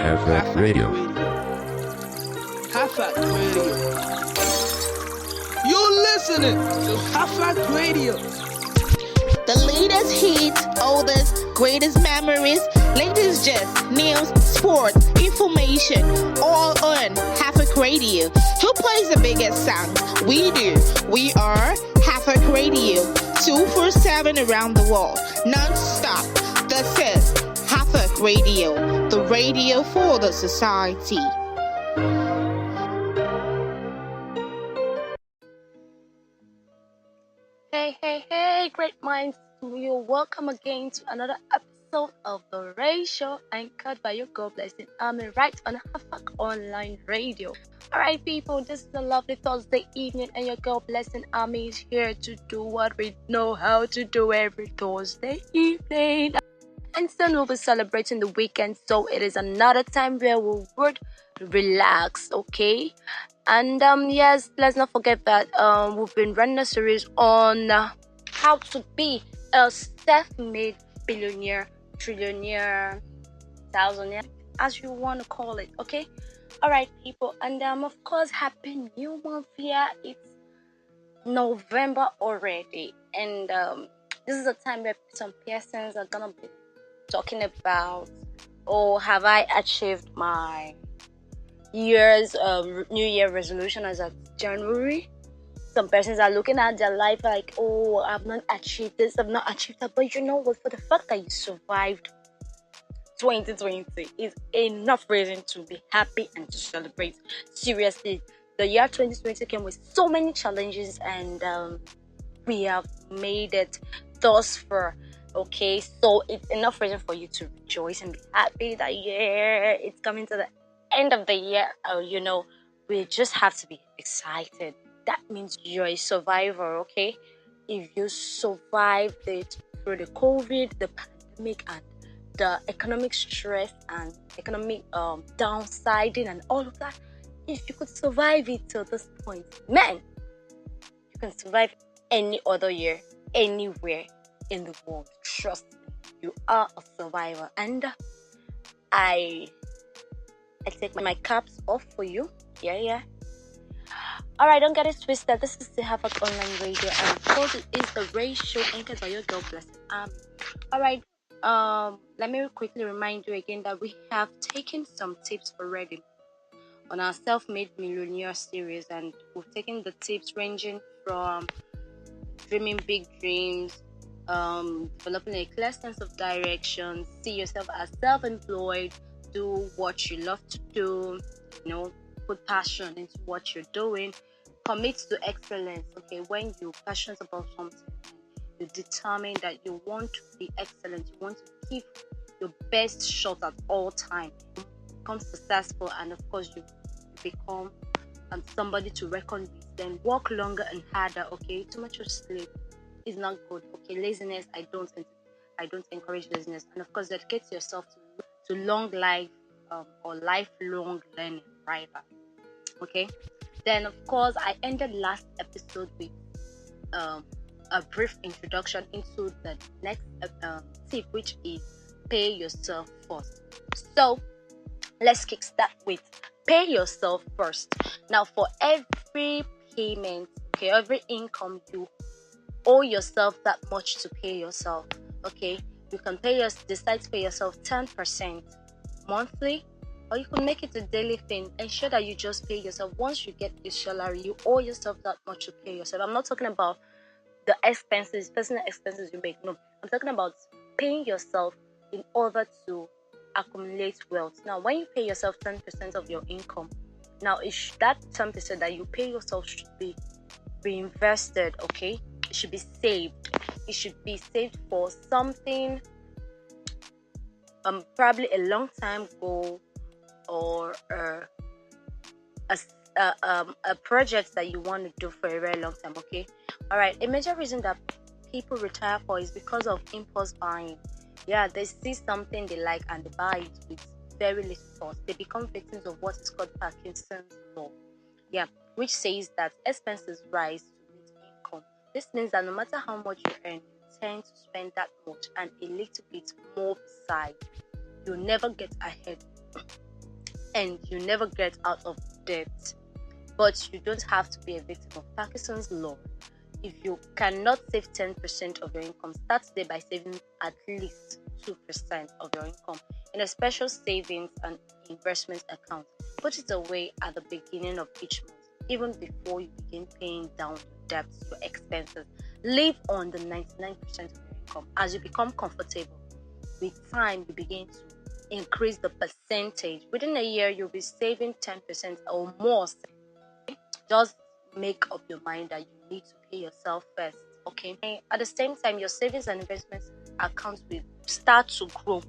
HAFAK Radio. HAFAK Radio. You're listening to HAFAK Radio. The latest hits, oldest, greatest memories, latest gist, news, sports, information, all on HAFAK Radio. Who plays the biggest sound? We do. We are HAFAK Radio, 247 around the world, non-stop. This is HAFAK Radio, the radio for the society. Hey, great minds to you. Welcome again to another episode of the Ray Show, anchored by your girl Blessing Army right on HAFAK Online Radio. Alright people, this is a lovely Thursday evening and your girl Blessing Army is here to do what we know how to do every Thursday evening. And soon we'll be celebrating the weekend, so it is another time where we would relax, okay? And yes, let's not forget that we've been running a series on how to be a self-made billionaire, trillionaire, thousandaire, as you want to call it, okay? Alright people, and of course, happy new month here. It's November already, and this is a time where some persons are gonna be talking about, oh, have I achieved my year's New Year resolution as of January? Some persons are looking at their life like, oh, I've not achieved this, I've not achieved that. But you know what? For the fact that you survived 2020 is enough reason to be happy and to celebrate. Seriously, the year 2020 came with so many challenges, and we have made it thus far. Okay, so it's enough reason for you to rejoice and be happy that it's coming to the end of the year. You know, we just have to be excited. That means you're a survivor, okay? If you survived it through the COVID, the pandemic, and the economic stress and economic downsizing and all of that, if you could survive it till this point, man, you can survive any other year, anywhere in the world. Trust me, you are a survivor, and I take my caps off for you. Yeah. Alright, don't get it twisted. This is the HAFAK Online Radio, and of course it is the Ray Show, anchored by your girl Blessing Army. Alright, let me quickly remind you again that we have taken some tips already on our self-made millionaire series, and we've taken the tips ranging from dreaming big dreams, developing a clear sense of direction, see yourself as self-employed, do what you love to do, you know, put passion into what you're doing, commit to excellence. Okay, when you're passionate about something, you determine that you want to be excellent, you want to give your best shot at all time, become successful, and of course you become somebody to reckon with. Then work longer and harder. Okay, too much of sleep is not good. Okay, laziness, I don't encourage laziness, and of course dedicate yourself to long life or lifelong learning, rather. Okay, then of course I ended last episode with a brief introduction into the next tip, which is pay yourself first. So let's kickstart with pay yourself first. Now, for every payment, okay, every income, you owe yourself that much to pay yourself. Okay, you can decide to pay yourself 10% monthly, or you can make it a daily thing. Ensure that you just pay yourself. Once you get a salary, you owe yourself that much to pay yourself. I'm not talking about the expenses, personal expenses you make. No, I'm talking about paying yourself in order to accumulate wealth. Now, when you pay yourself 10% of your income, now that 10% that you pay yourself should be reinvested. Okay, it should be saved. It should be saved for something, probably a long time goal, or a project that you want to do for a very long time. Okay, all right. A major reason that people retire for is because of impulse buying. Yeah, they see something they like and they buy it with very little thought. They become victims of what is called Parkinson's law. Yeah, which says that expenses rise to meet income. This means that no matter how much you earn, you tend to spend that much and a little bit more beside. You'll never get ahead. and you never get out of debt. But you don't have to be a victim of Parkinson's law. If you cannot save 10% of your income, start today by saving at least 2% of your income in a special savings and investment account. Put it away at the beginning of each month, even before you begin paying down your debts, your expenses. Live on the 99% of your income. As you become comfortable, with time you begin to increase the percentage. Within a year, you'll be saving 10% or more. Just make up your mind that you need to pay yourself first, okay? And at the same time, your savings and investments accounts will start to grow,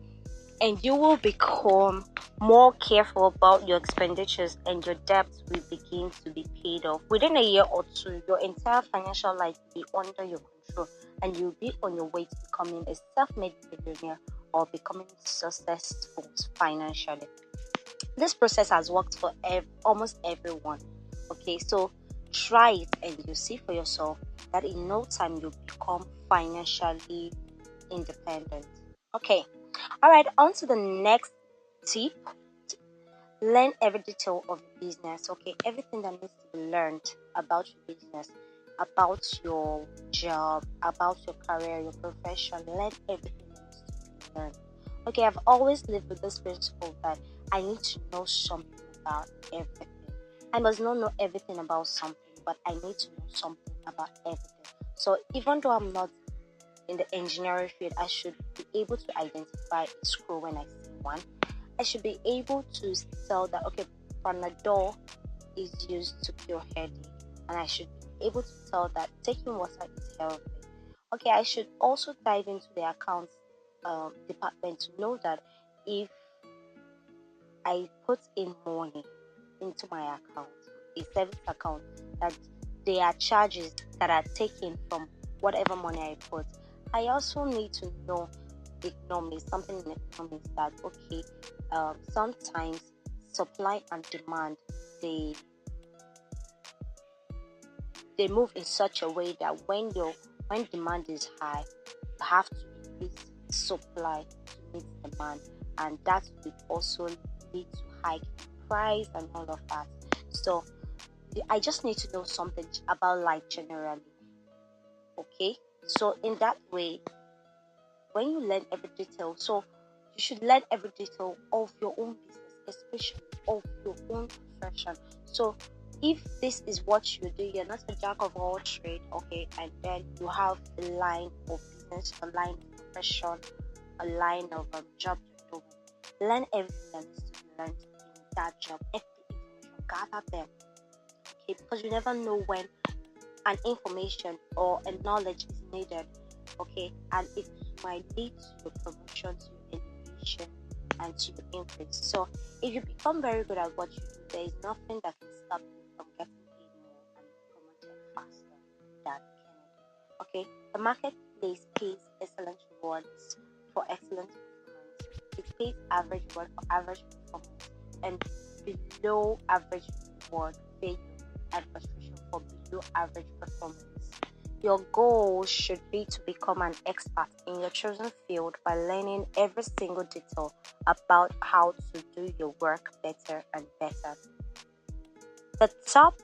and you will become more careful about your expenditures, and your debts will begin to be paid off. Within a year or two, your entire financial life will be under your control, and you'll be on your way to becoming a self-made millionaire or becoming successful financially. This process has worked for almost everyone. Okay, so try it and you see for yourself that in no time you'll become financially independent. Okay, all right, on to the next tip. Learn every detail of your business. Okay, everything that needs to be learned about your business, about your job, about your career, your profession. Learn everything that needs to be learned. Okay, I've always lived with this principle that I need to know something about everything. I must not know everything about something, but I need to know something about everything. So even though I'm not in the engineering field, I should be able to identify a screw when I see one. I should be able to tell that, okay, Panadol is used to cure headache, and I should be able to tell that taking water is healthy. Okay, I should also dive into the accounts department to know that if I put in money into my account, a savings account, that there are charges that are taken from whatever money I put. I also need to know economics, something in economics that, okay, sometimes supply and demand, they move in such a way that when demand is high, you have to increase supply to meet demand, and that will also lead to hike price and all of that. So I just need to know something about life generally. Okay, so in that way, when you learn every detail, so you should learn every detail of your own business, especially of your own profession. So if this is what you do, you're not a jack of all trades, okay, and then you have a line of business, a line of profession, a line of job you're doing. Learn everything that needs to be learned in that job, every information, gather them, okay, because you never know when an information or a knowledge is needed, okay, and it might lead to your promotion, to your elevation, and to your increase. So if you become very good at what you do, there is nothing that can stop you from getting paid more and promoted faster than Kennedy. Okay, the marketplace pays excellent rewards for excellent performance. It pays average reward for average performance, and below average reward failure and frustration for below average performance. Your goal should be to become an expert in your chosen field by learning every single detail about how to do your work better and better. The top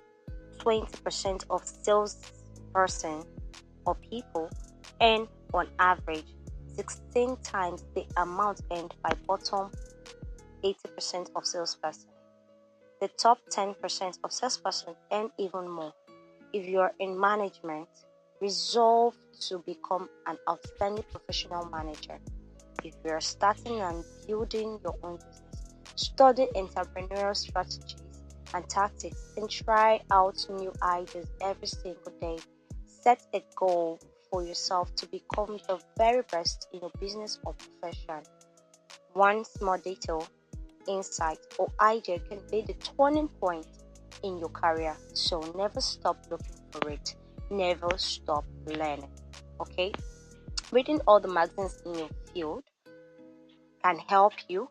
20% of salesperson or people earn on average 16 times the amount earned by bottom 80% of salesperson. The top 10% of salesperson earn even more. If you are in management, resolve to become an outstanding professional manager. If you are starting and building your own business, study entrepreneurial strategies and tactics and try out new ideas every single day. Set a goal for yourself to become the very best in your business or profession. One small detail, insight, or idea can be the turning point in your career. So never stop looking for it. Never stop learning. Okay? Reading all the magazines in your field can help you.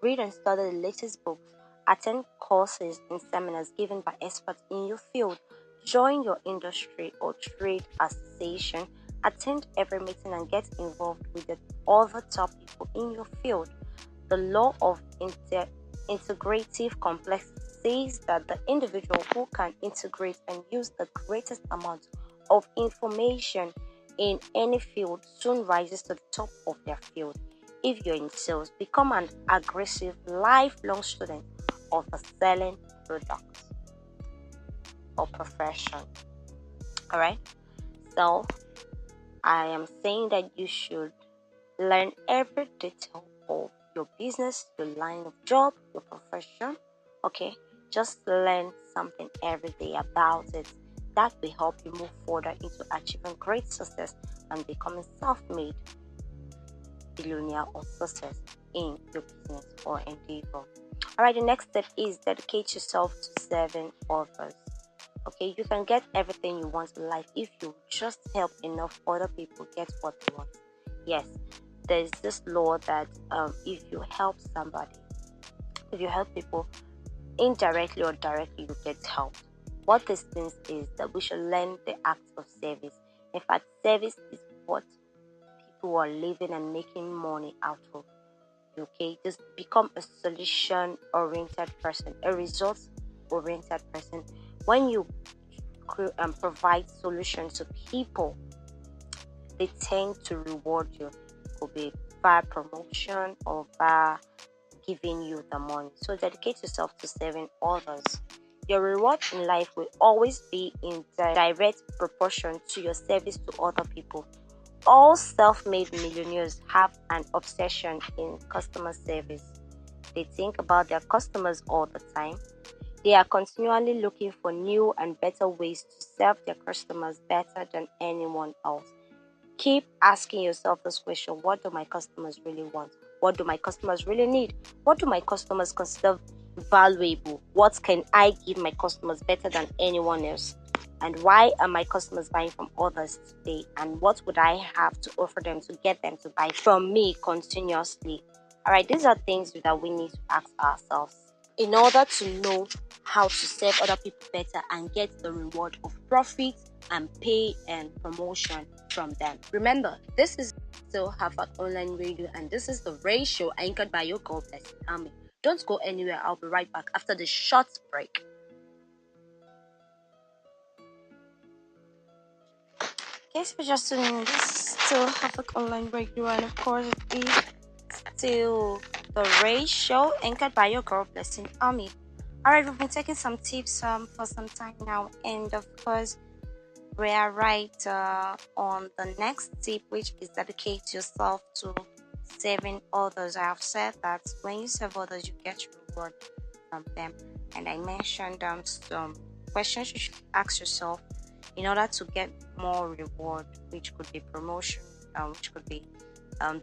Read and study the latest books. Attend courses and seminars given by experts in your field. Join your industry or trade association. Attend every meeting and get involved with the other top people in your field. The law of integrative complexities that the individual who can integrate and use the greatest amount of information in any field soon rises to the top of their field. If you're in sales, become an aggressive, lifelong student of the selling product or profession. Alright? So, I am saying that you should learn every detail of your business, your line of job, your profession. Okay? Just learn something every day about it. That will help you move further into achieving great success and becoming self-made billionaire or success in your business or endeavor. Alright, the next step is dedicate yourself to serving others. Okay, you can get everything you want in life if you just help enough other people get what they want. Yes, there's this law that if you help somebody, if you help people indirectly or directly, you get helped. What this means is that we should learn the act of service. In fact, service is what people are living and making money out of. Okay, just become a solution-oriented person, a results-oriented person. When you provide solutions to people, they tend to reward you. It could be via promotion or via giving you the money. So dedicate yourself to serving others. Your reward in life will always be in direct proportion to your service to other people. All self-made millionaires have an obsession in customer service. They think about their customers all the time. They are continually looking for new and better ways to serve their customers better than anyone else. Keep asking yourself this question: what do my customers really want? What do my customers really need? What do my customers consider valuable? What can I give my customers better than anyone else? And why are my customers buying from others today? And what would I have to offer them to get them to buy from me continuously? Alright, these are things that we need to ask ourselves in order to know how to serve other people better and get the reward of profit and pay and promotion from them. Remember, this is still HAFAK Online Radio, and this is the Ray Show, anchored by your girl Blessing Army. Don't go anywhere. I'll be right back after this short break. Guys, we're just tuning in. This is still HAFAK Online Radio, and of course, it is still the Ray Show, anchored by your girl Blessing Army. Alright, we've been taking some tips for some time now, and of course, we are right on the next tip, which is dedicate yourself to serving others. I have said that when you serve others, you get reward from them, and I mentioned some questions you should ask yourself in order to get more reward, which could be promotion, which could be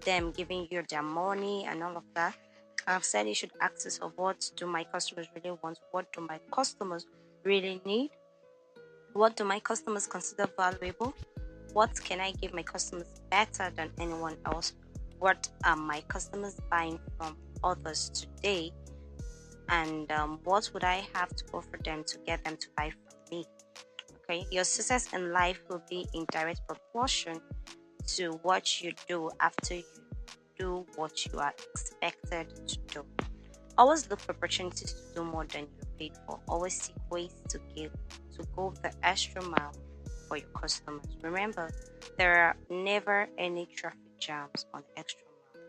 them giving you their money and all of that. I've said you should ask yourself, what do my customers really want? What do my customers really need? What do my customers consider valuable? What can I give my customers better than anyone else? What are my customers buying from others today? And what would I have to offer them to get them to buy from me? Okay, your success in life will be in direct proportion to what you do after you do what you are expected to do. Always look for opportunities to do more than you're paid for. Always seek ways to go the extra mile for your customers. Remember, there are never any traffic jams on the extra mile.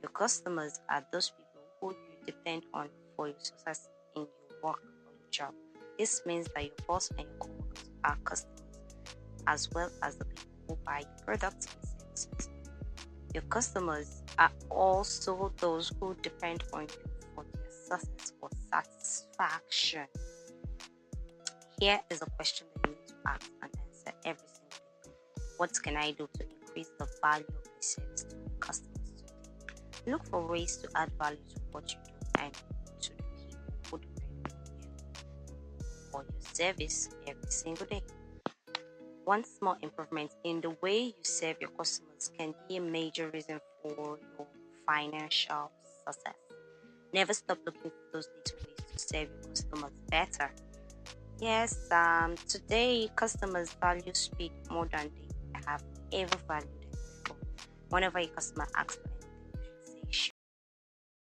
Your customers are those people who you depend on for your success in your work or your job. This means that your boss and your coworkers are customers, as well as the people who buy your products and services. Your customers are also those who depend on you for their success or satisfaction. Here is a question that you need to ask and answer every single day. What can I do to increase the value of my service to my customers today? Look for ways to add value to what you do and to the people who depend on you for your service every single day. One small improvement in the way you serve your customers can be a major reason for your financial success. Never stop looking for those little ways to serve your customers better. Yes, today customers value speed more than they have ever valued it before. Whenever a customer asks for